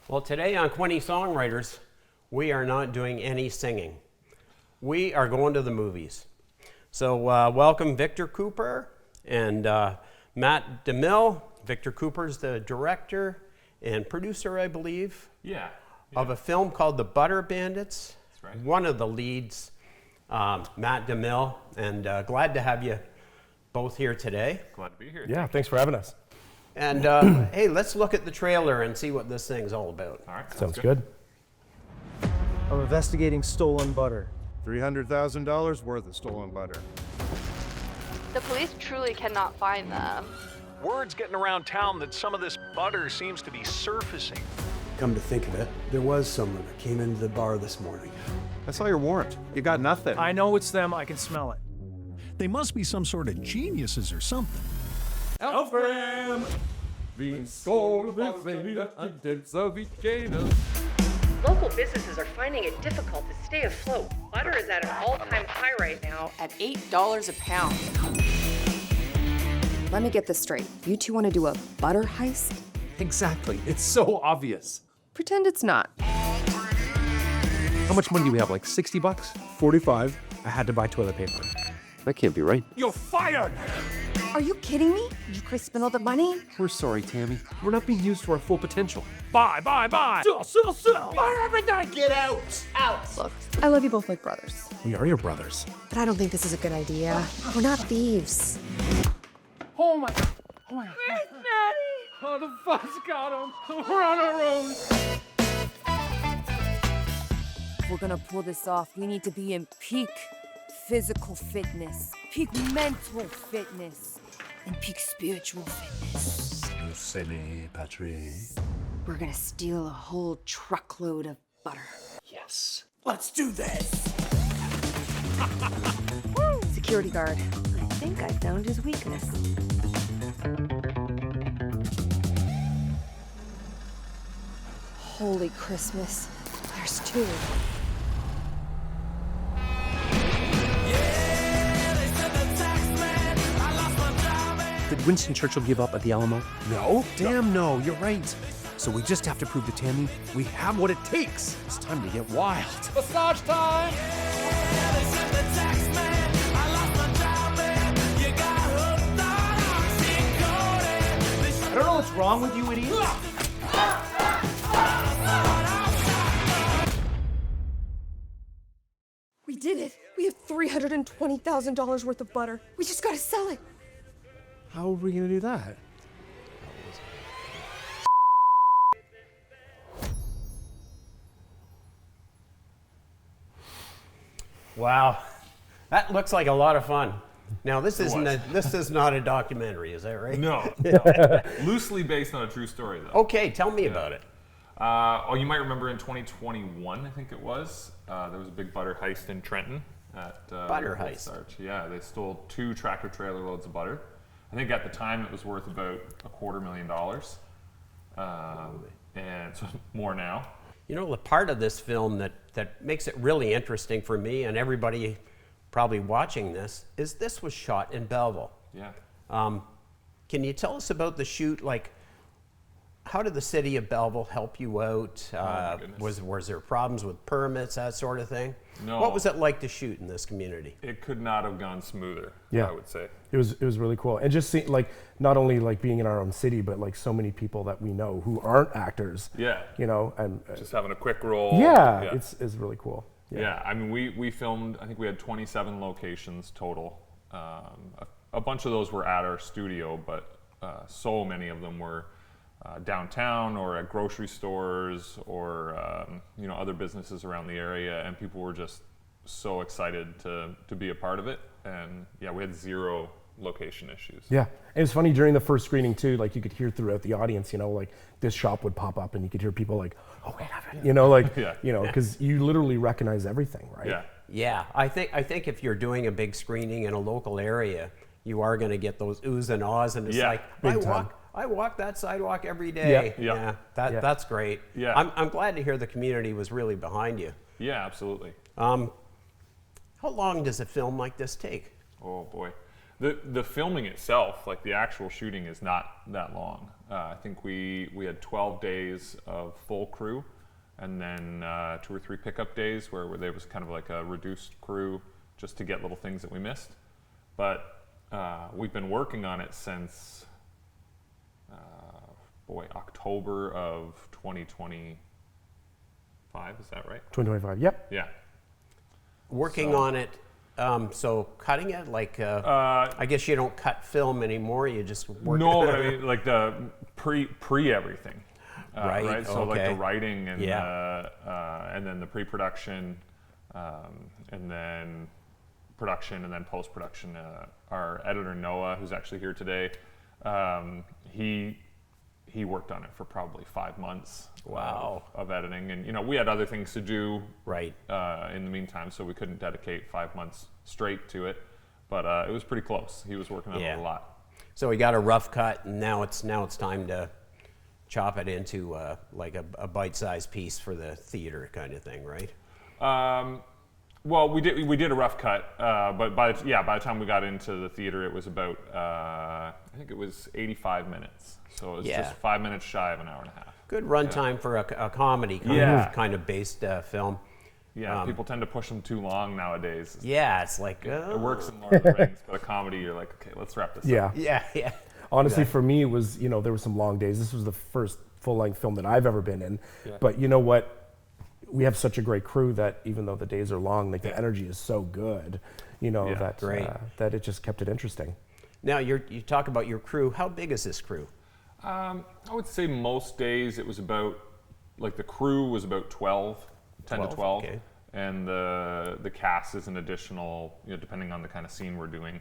Well, today on Quinte Songwriters, we are not doing any singing. We are going to the movies. So welcome Victor Cooper and Matt DeMille. Victor Cooper's the director and producer, I believe, of a film called The Butter Bandits. That's right. One of the leads, Matt DeMille, and glad to have you both here today. Glad to be here. Yeah, thanks for having us. And hey, let's look at the trailer and see what this thing's all about. All right. Sounds good. I'm investigating stolen butter. $300,000 worth of stolen butter. The police truly cannot find them. Word's getting around town that some of this butter seems to be surfacing. Come to think of it, there was someone that came into the bar this morning. I saw your warrant. You got nothing. I know it's them, I can smell it. They must be some sort of geniuses or something. Local businesses are finding it difficult to stay afloat. Butter is at an all-time high right now at $8 a pound. Let me get this straight. You two want to do a butter heist? Exactly. It's so obvious. Pretend it's not. How much money do we have? Like 60 bucks? 45. I had to buy toilet paper. That can't be right. You're fired! Are you kidding me? Did you guys spend all the money? We're sorry, Tammy. We're not being used to our full potential. Buy! Sell! Buy everything! Get out! Look, I love you both like brothers. We are your brothers. But I don't think this is a good idea. We're not thieves. Oh my God! Oh, the fuss got him! We're on our own! If we're gonna pull this off, we need to be in peak physical fitness, peak mental fitness, and peak spiritual fitness. You silly, Patrick. We're gonna steal a whole truckload of butter. Yes. Let's do this! Security guard. I think I found his weakness. Holy Christmas. There's two. Did Winston Churchill give up at the Alamo? No? Damn no, you're right. So we just have to prove to Tammy we have what it takes. It's time to get wild. Massage time! I don't know what's wrong with you, idiot. We did it. We have $320,000 worth of butter. We just gotta sell it. How are we gonna do that? Wow, that looks like a lot of fun. Now this is not a documentary, is that right? No. Loosely based on a true story, though. Okay, tell me about it. You might remember in 2021, I think it was, there was a big butter heist in Trenton. Butter heist? Yeah, they stole 2 tractor trailer loads of butter. I think at the time it was worth about $250,000, and so more now. You know, the part of this film that makes it really interesting for me and everybody probably watching this is this was shot in Belleville. Yeah. Can you tell us about the shoot? Like, how did the city of Belleville help you out? my goodness. Was there problems with permits, that sort of thing? No. What was it like to shoot in this community? It could not have gone smoother, Yeah. I would say. It was really cool. And just seeing, like, not only like being in our own city, but like so many people that we know who aren't actors. Yeah. You know, and Just having a quick roll. yeah, it's really cool. Yeah, I mean, we filmed, I think we had 27 locations total. A bunch of those were at our studio, but so many of them were downtown or at grocery stores or other businesses around the area, and people were just so excited to be a part of it. And yeah, we had 0 location issues. Yeah, and it's funny during the first screening too. Like you could hear throughout the audience, like this shop would pop up, and you could hear people like, "Oh wait a minute," because you literally recognize everything, right? Yeah. Yeah, I think if you're doing a big screening in a local area, you are going to get those oohs and ahs, and it's like I walk that sidewalk every day. That's great. Yeah. I'm glad to hear the community was really behind you. Yeah, absolutely. How long does a film like this take? Oh boy. The filming itself, like the actual shooting, is not that long. I think we had 12 days of full crew, and then 2 or 3 pickup days where there was kind of like a reduced crew just to get little things that we missed. But we've been working on it since October of 2025. Is that right? 2025. Yep. Yeah. Working on it. So cutting it, like, I guess you don't cut film anymore. You just work. No, but I mean, like the pre everything, right? So like the writing and then the pre-production, and then production, and then post-production. Our editor Noah, who's actually here today, he worked on it for probably 5 months. Wow. Of editing, and we had other things to do right in the meantime, so we couldn't dedicate 5 months straight to it, but it was pretty close. He was working on it a lot. So we got a rough cut, and now it's time to chop it into like a bite-sized piece for the theater kind of thing, right? Well, we did a rough cut, but by the time we got into the theater, it was about I think it was 85 minutes. So it was just 5 minutes shy of an hour and a half. Good runtime for a comedy kind of based film. Yeah, people tend to push them too long nowadays. Yeah, it's like it works in Lord of the Rings, but a comedy, you're like, okay, let's wrap this up. Yeah. Honestly, for me, it was there were some long days. This was the first full-length film that I've ever been in. Yeah. But you know what? We have such a great crew that even though the days are long, like the energy is so good. That it just kept it interesting. Now you talk about your crew. How big is this crew? I would say most days it was about, like the crew was about 10 to 12, okay. And the cast is an additional, depending on the kind of scene we're doing,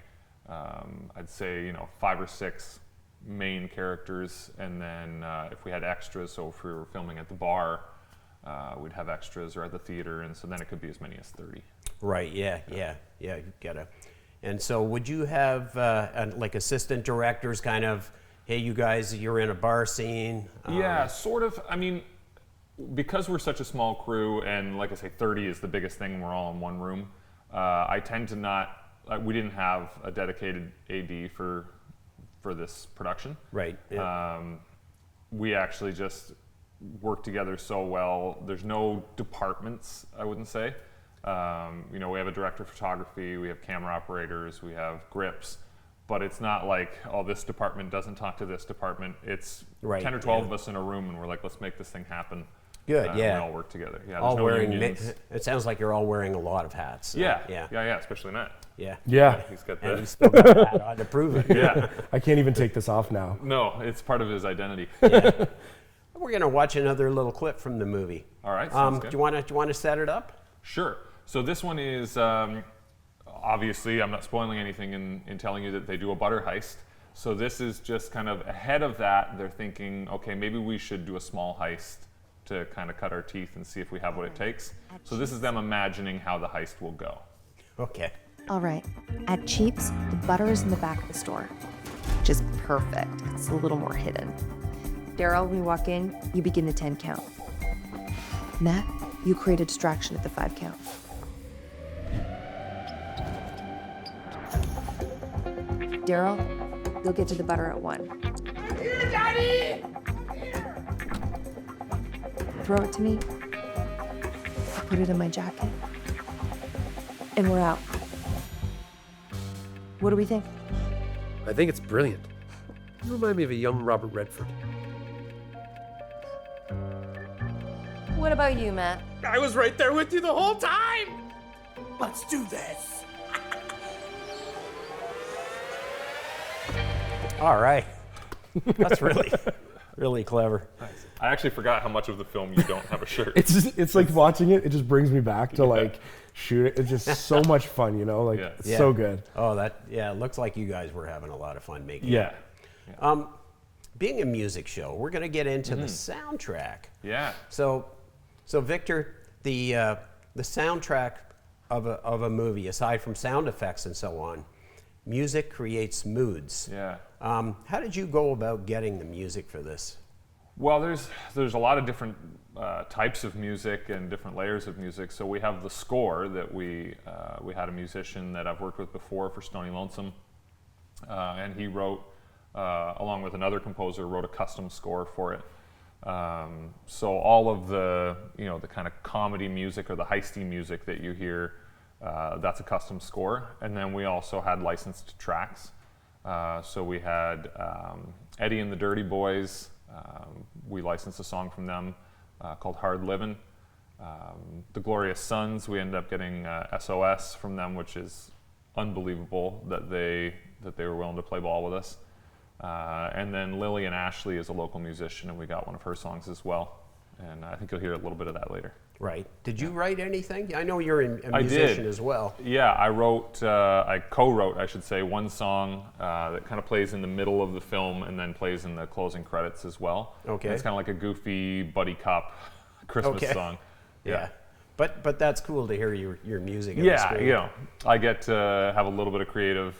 I'd say 5 or 6 main characters, and then if we had extras, so if we were filming at the bar, we'd have extras, or at the theater, and so then it could be as many as 30. Right. Yeah. You gotta. And so would you have like assistant directors, kind of? Hey, you guys, you're in a bar scene. Yeah, sort of. I mean, because we're such a small crew, and like I say, 30 is the biggest thing, and we're all in one room, I tend to not, we didn't have a dedicated AD for this production. Right. Yeah. We actually just work together so well. There's no departments, I wouldn't say. We have a director of photography, we have camera operators, we have grips. But it's not like, this department doesn't talk to this department. It's 10 or 12 of us in a room, and we're like, let's make this thing happen. Good, We all work together. Yeah, all wearing. It sounds like you're all wearing a lot of hats. So, yeah, especially Matt. Yeah. He's got the. And he's still got a hat on to prove it. Yeah. I can't even take this off now. No, it's part of his identity. Yeah. We're gonna watch another little clip from the movie. All right. Sounds good. Do you want to set it up? Sure. So this one is. Obviously, I'm not spoiling anything in telling you that they do a butter heist. So this is just kind of ahead of that. They're thinking, okay, maybe we should do a small heist to kind of cut our teeth and see if we have what it takes. So this is them imagining how the heist will go. Okay. All right. At Cheap's, the butter is in the back of the store, which is perfect. It's a little more hidden. Daryl, we walk in, you begin the 10 count. Matt, you create a distraction at the 5 count. Daryl, you'll get to the butter at 1. Here, Daddy! Throw it to me. I'll put it in my jacket. And we're out. What do we think? I think it's brilliant. You remind me of a young Robert Redford. What about you, Matt? I was right there with you the whole time! Let's do this! All right. That's really clever. I actually forgot how much of the film you don't have a shirt. It's like watching it. It just brings me back to like shoot it. It's just so much fun, It's so good. Oh, it looks like you guys were having a lot of fun making it. Being a music show, we're going to get into the soundtrack. Yeah. So Victor, the soundtrack of a movie, aside from sound effects and so on, music creates moods. Yeah. How did you go about getting the music for this? Well, there's a lot of different types of music and different layers of music. So we have the score that we had a musician that I've worked with before for Stony Lonesome. and he wrote, along with another composer, wrote a custom score for it. So all of the, the kind of comedy music or the heisty music that you hear, that's a custom score. And then we also had licensed tracks. So we had Eddie and the Dirty Boys. We licensed a song from them called Hard Livin'. The Glorious Sons, we ended up getting SOS from them, which is unbelievable that they were willing to play ball with us. And then Lily and Ashley is a local musician, and we got one of her songs as well. And I think you'll hear a little bit of that later. Right. Did you write anything? I know you're a musician as well. Yeah, I co-wrote, I should say, one song that kind of plays in the middle of the film and then plays in the closing credits as well. Okay. And it's kind of like a goofy buddy cop Christmas song. Yeah. But that's cool to hear your music. Yeah, I get to have a little bit of creative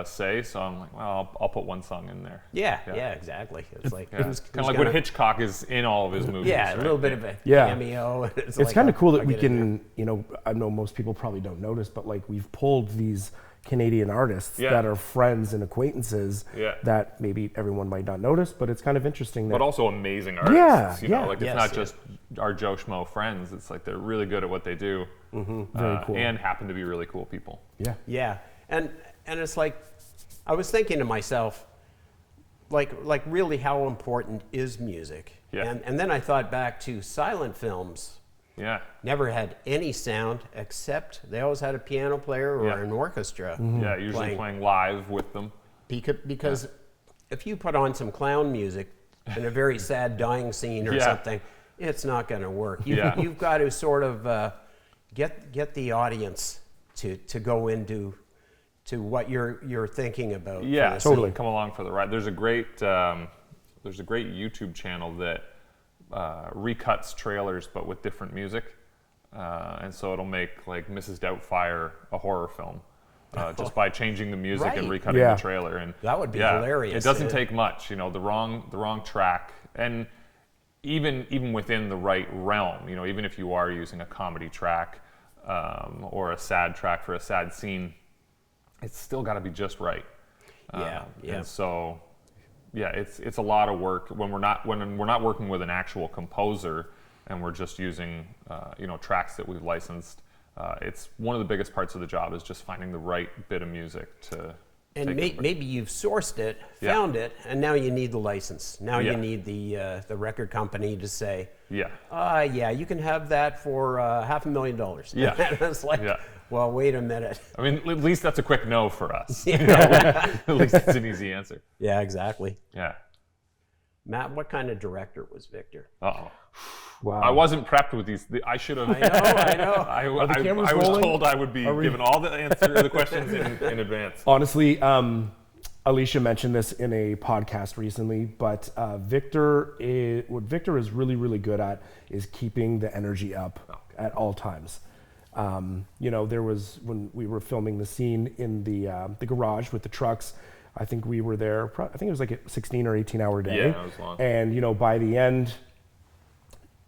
say, so I'm like, well, I'll put one song in there. Yeah, exactly. It's like kind of like what Hitchcock is in all of his movies. Yeah, right? A little bit of a cameo. It's like, kind of cool that we can, I know most people probably don't notice, but like we've pulled these Canadian artists that are friends and acquaintances that maybe everyone might not notice, but it's kind of interesting. But also amazing artists. It's not just our Joe Schmo friends. It's like they're really good at what they do. Very cool. And happen to be really cool people. Yeah. And it's like, I was thinking to myself, like really how important is music? Yeah. And then I thought back to silent films. Yeah. Never had any sound except they always had a piano player or an orchestra. Yeah, usually playing live with them. Because if you put on some clown music in a very sad dying scene or something, it's not going to work. You've got to sort of get the audience to go into what you're thinking about. Yeah, totally. Come along for the ride. There's a great YouTube channel that recuts trailers but with different music, and so it'll make like Mrs. Doubtfire a horror film just by changing the music and recutting the trailer. And that would be hilarious. It doesn't take much, the wrong track, and even within the right realm, even if you are using a comedy track or a sad track for a sad scene, it's still got to be just right. And so. Yeah, it's a lot of work when we're not working with an actual composer and we're just using tracks that we've licensed. It's one of the biggest parts of the job is just finding the right bit of music to. And maybe you've sourced it, found it, and now you need the license. Now you need the record company to say, you can have that for $500,000. Yeah, and it's like. Yeah. Well, wait a minute. I mean, at least that's a quick no for us. At least it's an easy answer. Yeah, exactly. Yeah. Matt, what kind of director was Victor? Uh-oh. Wow. I wasn't prepped with these. I should have. I know. I was told I would be given all the answers to the questions in advance. Honestly, Alicia mentioned this in a podcast recently, but what Victor is really, really good at is keeping the energy up at all times. There was, when we were filming the scene in the garage with the trucks, I think we were there, I think it was like a 16 or 18 hour day. Yeah, it was long. And, by the end,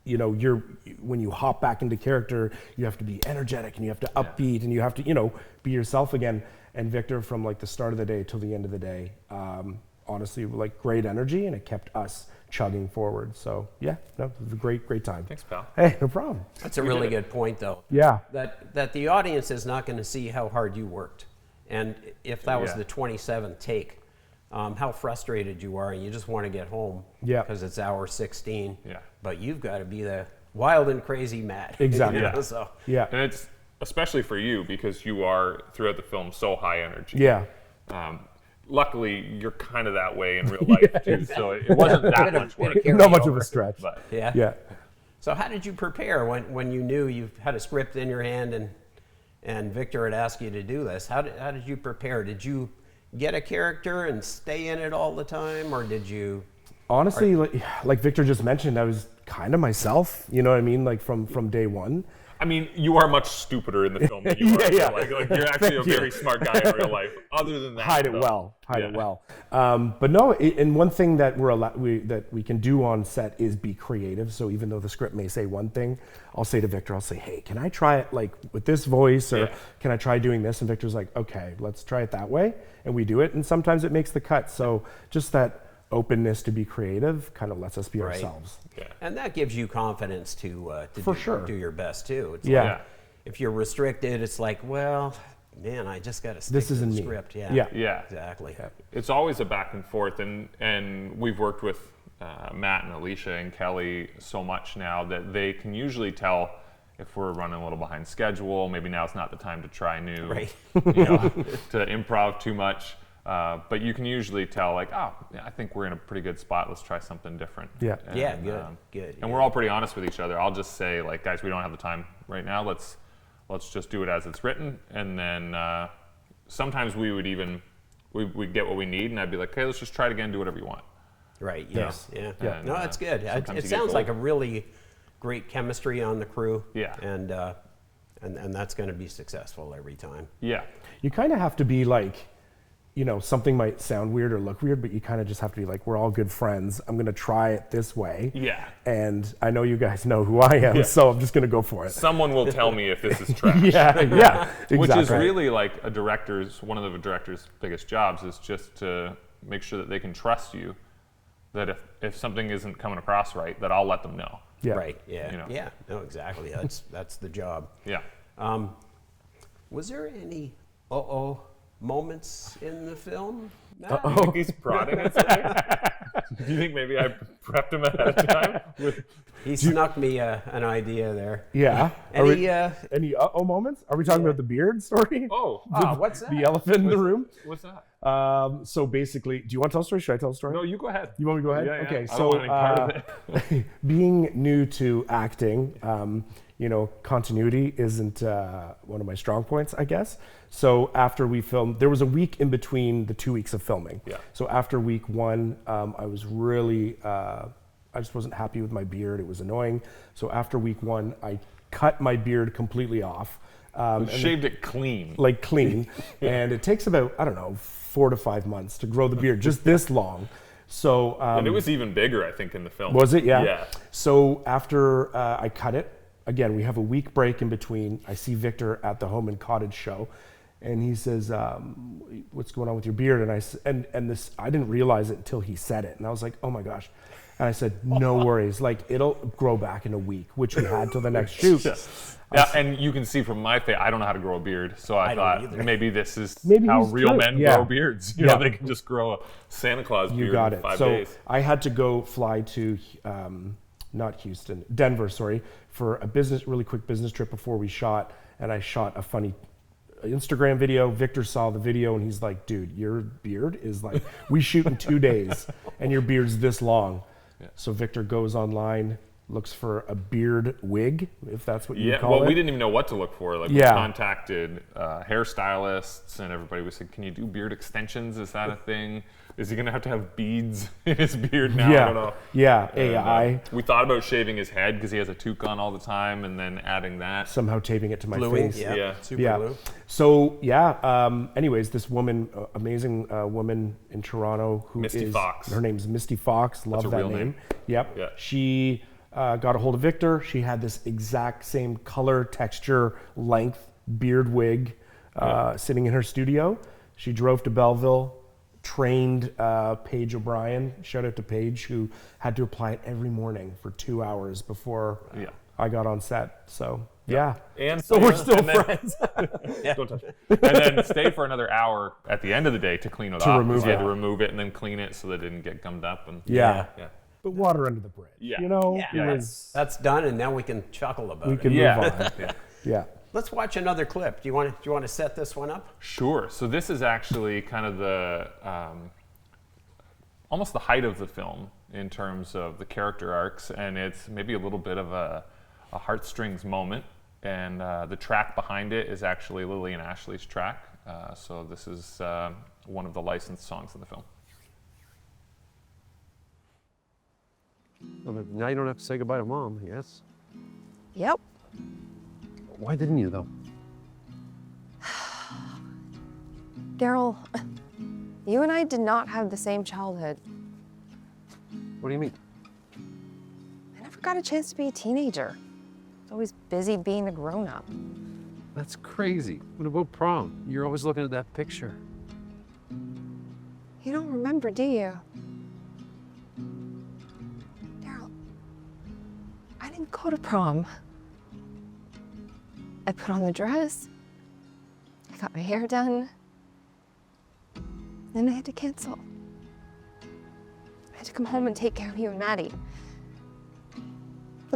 when you hop back into character, you have to be energetic and you have to upbeat and you have to, be yourself again. And Victor, from like the start of the day till the end of the day, honestly, like great energy, and it kept us chugging forward. So it was a great time. Thanks, pal. Hey, no problem. That's a really good point, though. Yeah. That the audience is not going to see how hard you worked, and if that was the 27th take, how frustrated you are, and you just want to get home. Yeah. Because it's hour 16. Yeah. But you've got to be the wild and crazy Matt. Exactly. So. Yeah. And it's especially for you because you are throughout the film so high energy. Yeah. Luckily, you're kind of that way in real life too, so it wasn't that much work. Not much of a stretch. But, yeah. So how did you prepare when you knew you had a script in your hand and Victor had asked you to do this? How did you prepare? Did you get a character and stay in it all the time, or did you? Honestly, like Victor just mentioned, I was kind of myself. You know what I mean? Like from day one. I mean, you are much stupider in the film than you are in real life. Like, you're actually a very smart guy in real life. Other than that, hide it well. But no, and one thing that we can do on set is be creative. So even though the script may say one thing, I'll say to Victor, I'll say, hey, can I try it like with this voice, or can I try doing this? And Victor's like, okay, let's try it that way, and we do it. And sometimes it makes the cut. So just that openness to be creative kind of lets us be ourselves. And that gives you confidence to do your best too. It's Yeah. like, if you're restricted, it's like, well, man, I just got to stick to the script. Yeah, exactly. It's always a back and forth, and we've worked with Matt and Alicia and Kelly so much now that they can usually tell if we're running a little behind schedule. Maybe now's not the time to try new, to improv too much. But you can usually tell, like, oh, yeah, I think we're in a pretty good spot. Let's try something different. Yeah. And, good. And we're all pretty honest with each other. I'll just say, like, guys, we don't have the time right now. Let's just do it as it's written. And then sometimes we would we'd get what we need, and I'd be like, okay, let's just try it again. Do whatever you want. Right. Yes. Yeah. And, no, that's good. sometimes It you get sounds like a gold. really great chemistry on the crew. Yeah. And that's going to be successful every time. Yeah. You kind of have to be like, something might sound weird or look weird, but you kind of just have to be like, we're all good friends. I'm going to try it this way. Yeah. And I know you guys know who I am, so I'm just going to go for it. Someone will tell me if this is trash. Yeah, exactly. Which is really like one of the director's biggest jobs is just to make sure that they can trust you, that if something isn't coming across right, that I'll let them know. Yeah. Right. Yeah. Yeah. No, exactly. That's the job. Yeah. Was there any moments in the film? You think he's prodding at something? Do you think maybe I prepped him ahead of time? He snuck me an idea there. Yeah. Any moments? Are we talking about the beard story? Oh, what's that? The elephant in the room? What's that? So basically, do you want to tell a story? Should I tell a story? No, you go ahead. You want me to go ahead? Yeah, Okay. I So don't want any part of it. being new to acting, continuity isn't one of my strong points, I guess. So after we filmed, there was a week in between the 2 weeks of filming. Yeah. So after week one, I was really, I just wasn't happy with my beard. It was annoying. So after week one, I cut my beard completely off. Shaved it clean. Like clean. And it takes about, 4 to 5 months to grow the beard, just this long. So and it was even bigger, I think, in the film. Was it? Yeah. Yeah. So after I cut it, again, we have a week break in between. I see Victor at the Home and Cottage show, and he says, "What's going on with your beard?" And this, I didn't realize it until he said it, and I was like, "Oh my gosh!" And I said, "No worries, like it'll grow back in a week," which we had till the next shoot. Yeah, and you can see from my face, I don't know how to grow a beard, so I thought maybe this is how he's real good. men Yeah. grow beards. You know, they can just grow a Santa Claus beard You got in it. 5 So days. I had to go fly to Denver, for a really quick business trip before we shot, and I shot a funny Instagram video. Victor saw the video and he's like, "Dude, your beard is like, we shoot in 2 days and your beard's this long." Yeah. So Victor goes online, looks for a beard wig, if that's what you call it. Well, we didn't even know what to look for. Like, we contacted hairstylists, and everybody was saying, "Can you do beard extensions? Is that a thing? Is he gonna have to have beads in his beard now?" I don't know. Yeah, And, AI. We thought about shaving his head because he has a toque on all the time, and then adding that. Somehow taping it to my Gluing, face. yeah. Super glue. So anyways, this woman, amazing woman in Toronto who Misty Fox. Her name's Misty Fox. Love That's a that real name. name. Yep. Yeah. She got a hold of Victor. She had this exact same color, texture, length beard wig sitting in her studio. She drove to Belleville, trained Paige O'Brien. Shout out to Paige, who had to apply it every morning for 2 hours before I got on set. So And so we're still friends. Don't touch it. And then stay for another hour at the end of the day to clean it off. remove You had it. to remove it and then clean it so that it didn't get gummed up. And Yeah. But water under the bridge. Yeah. That's done, and now we can chuckle about We it. can move on. Yeah. Let's watch another clip. Do you want to set this one up? Sure. So this is actually kind of the almost the height of the film in terms of the character arcs, and it's maybe a little bit of a heartstrings moment. And the track behind it is actually Lily and Ashley's track. So this is one of the licensed songs in the film. Well, but now you don't have to say goodbye to Mom, I guess. Yep. Why didn't you, though? Daryl, you and I did not have the same childhood. What do you mean? I never got a chance to be a teenager. I was always busy being a grown-up. That's crazy. What about prom? You're always looking at that picture. You don't remember, do you? Daryl, I didn't go to prom. I put on the dress. I got my hair done. Then I had to cancel. I had to come home and take care of you and Maddie.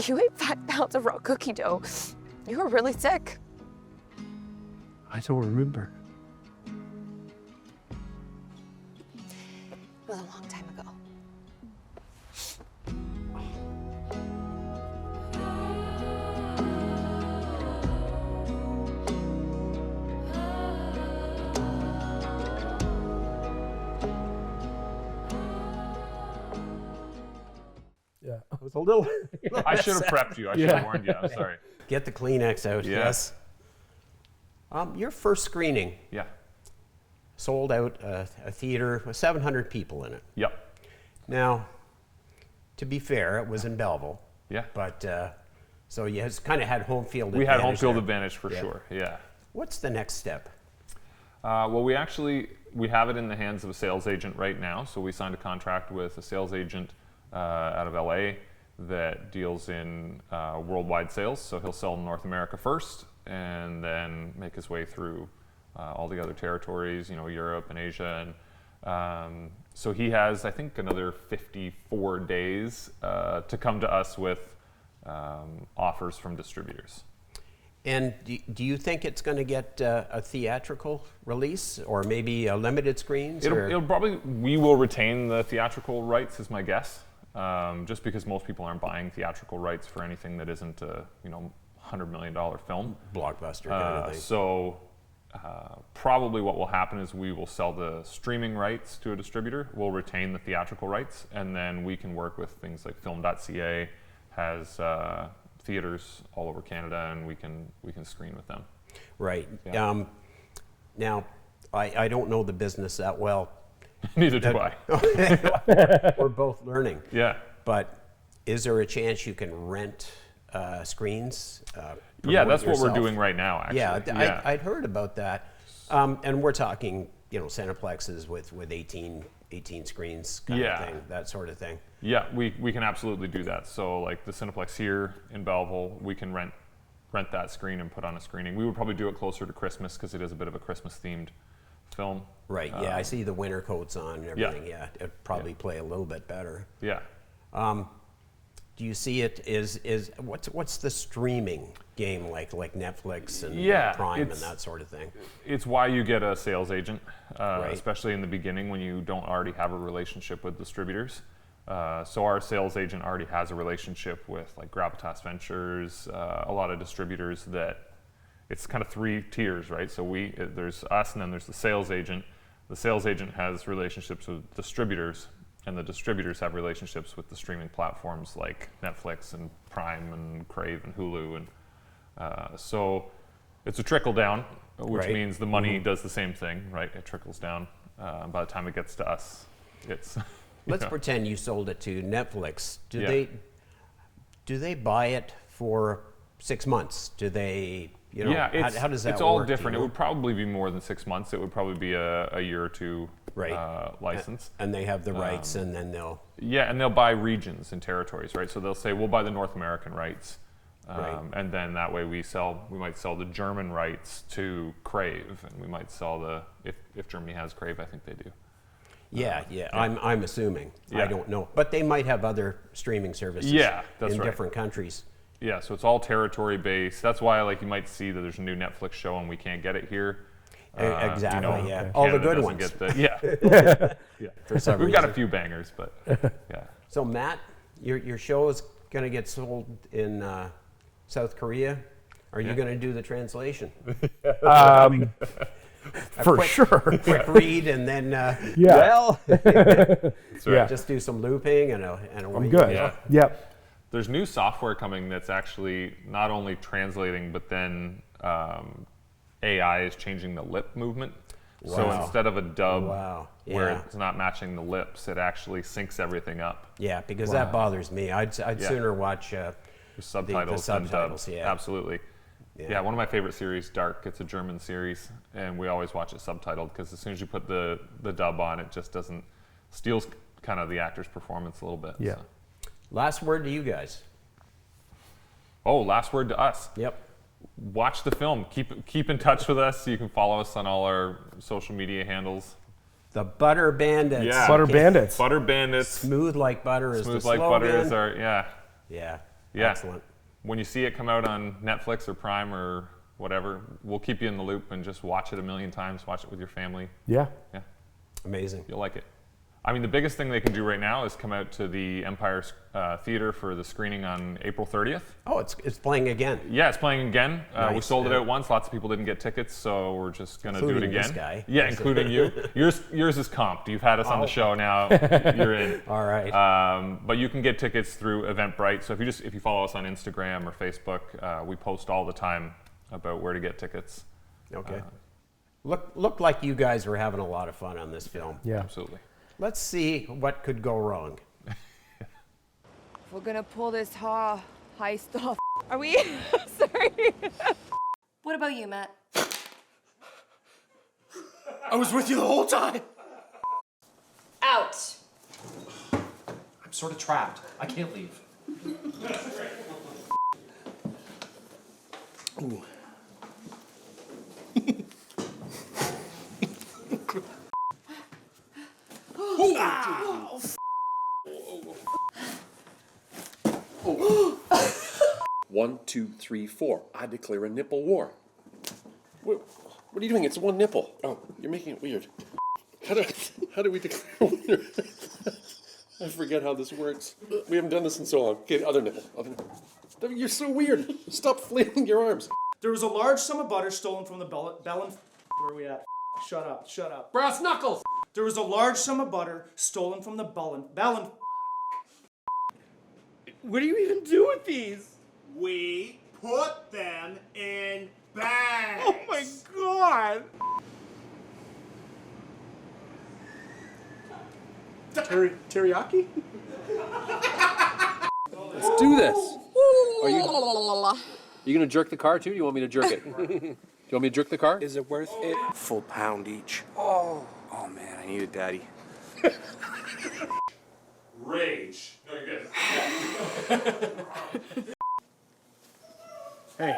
You ate 5 pounds of raw cookie dough. You were really sick. I don't remember. It was a long time ago. Yeah, it was a little. I should have prepped you. I should have warned you. I'm sorry. Get the Kleenex out. Yeah. Yes. Your first screening Yeah. sold out a theater with 700 people in it. Yep. Now, to be fair, it was in Belleville. Yeah. But so you kind of had home field We advantage. had home field there. advantage for sure. Yeah. What's the next step? Well, we have it in the hands of a sales agent right now. So we signed a contract with a sales agent out of LA that deals in worldwide sales. So he'll sell in North America first, and then make his way through all the other territories, Europe and Asia. And so he has, I think, another 54 days to come to us with offers from distributors. And do you think it's going to get a theatrical release or maybe a limited screens? We will retain the theatrical rights, is my guess, just because most people aren't buying theatrical rights for anything that isn't a $100 million film. Blockbuster kind of thing. So probably what will happen is we will sell the streaming rights to a distributor. We'll retain the theatrical rights, and then we can work with things like film.ca has theaters all over Canada, and we can screen with them. Right. Yeah. Now, I don't know the business that well. Neither do I. We're both learning. Yeah. But is there a chance you can rent screens? Yeah, that's yourself? what we're doing right now, actually. Yeah, I'd heard about that. And we're talking, Cineplexes with 18 screens kind of thing, that sort of thing. Yeah, we can absolutely do that. So like the Cineplex here in Belleville, we can rent that screen and put on a screening. We would probably do it closer to Christmas because it is a bit of a Christmas themed film. Right, yeah, I see the winter coats on and everything, yeah. It'd probably play a little bit better. Yeah. Do you see it what's the streaming game like Netflix and Prime and that sort of thing? It's why you get a sales agent, Right. especially in the beginning when you don't already have a relationship with distributors. So our sales agent already has a relationship with like Gravitas Ventures, a lot of distributors that it's kind of 3 tiers, right? So there's us, and then there's the sales agent. The sales agent has relationships with distributors, and the distributors have relationships with the streaming platforms like Netflix and Prime and Crave and Hulu. And so it's a trickle down, which Right. means the money does the same thing, right? It trickles down. By the time it gets to us, it's... Let's pretend you sold it to Netflix. Do Yeah. they buy it for 6 months? Do they, Yeah, how does that work? it's all different. It would probably be more than 6 months. It would probably be a year or two license. And they have the rights, and then they'll... Yeah, and they'll buy regions and territories, right? So they'll say, we'll buy the North American rights. Right. And then that way we might sell the German rights to Crave, and we might sell if Germany has Crave, I think they do. Yeah. I'm assuming. I don't know. But they might have other streaming services that's in right. different countries. Yeah, so it's all territory based. That's why you might see that there's a new Netflix show and we can't get it here. Exactly, yeah. Canada All the good doesn't ones. get the- yeah. For some We've got a reason. few bangers, but yeah. So Matt, your show is going to get sold in South Korea. Are you going to do the translation? For sure. Quick read and then, Yeah. just do some looping and a I'm good. Yeah. Yep. There's new software coming that's actually not only translating, but then AI is changing the lip movement. Wow. So instead of a dub where Yeah. it's not matching the lips, it actually syncs everything up. Yeah, because that bothers me. I'd sooner watch the subtitles than subtitles. dub. Yeah, Absolutely. Yeah, one of my favorite series, Dark. It's a German series, and we always watch it subtitled because as soon as you put the dub on, it just doesn't steals kind of the actor's performance a little bit. Yeah. So. Last word to you guys. Oh, last word to us. Yep. Watch the film. Keep in touch with us. You can follow us on all our social media handles. The Butter Bandits. Yeah. Butter Bandits. Butter Bandits. Smooth like butter is Smooth the like slogan. butter is our Yeah. Yeah. Excellent. When you see it come out on Netflix or Prime or whatever, we'll keep you in the loop and just watch it a million times. Watch it with your family. Yeah. Yeah. Amazing. You'll like it. I mean, the biggest thing they can do right now is come out to the Empire Theater for the screening on April 30th. Oh, it's playing again. Yeah, it's playing again. We Nice, sold it yeah. out once. Lots of people didn't get tickets, so we're just going to do it Including again. this guy. Yeah, including you. Yours is comped. You've had us on the show now. You're in. All right. But you can get tickets through Eventbrite. So if you follow us on Instagram or Facebook, we post all the time about where to get tickets. Okay. Looked like you guys were having a lot of fun on this film. Yeah. Absolutely. Let's see what could go wrong. We're gonna pull this high stuff. Are we? Sorry. What about you, Matt? I was with you the whole time. Out. I'm sort of trapped. I can't leave. Ooh. One, two, three, four. I declare a nipple war. What are you doing? It's one nipple. Oh, you're making it weird. How do we declare a winner? I forget how this works. We haven't done this in so long. Okay, other nipple. You're so weird. Stop flailing your arms. There was a large sum of butter stolen from the Bellin. Where are we at? Shut up. Shut up. Brass knuckles. There was a large sum of butter stolen from the Bellin. What do you even do with these? We put them in bags. Oh my god! Teriyaki? Let's do this. Are you gonna jerk the car too? Or do you want me to jerk it? Do you want me to jerk the car? Is it worth it? Full pound each. Oh man, I need a daddy. Rage. No, you're good. Hey,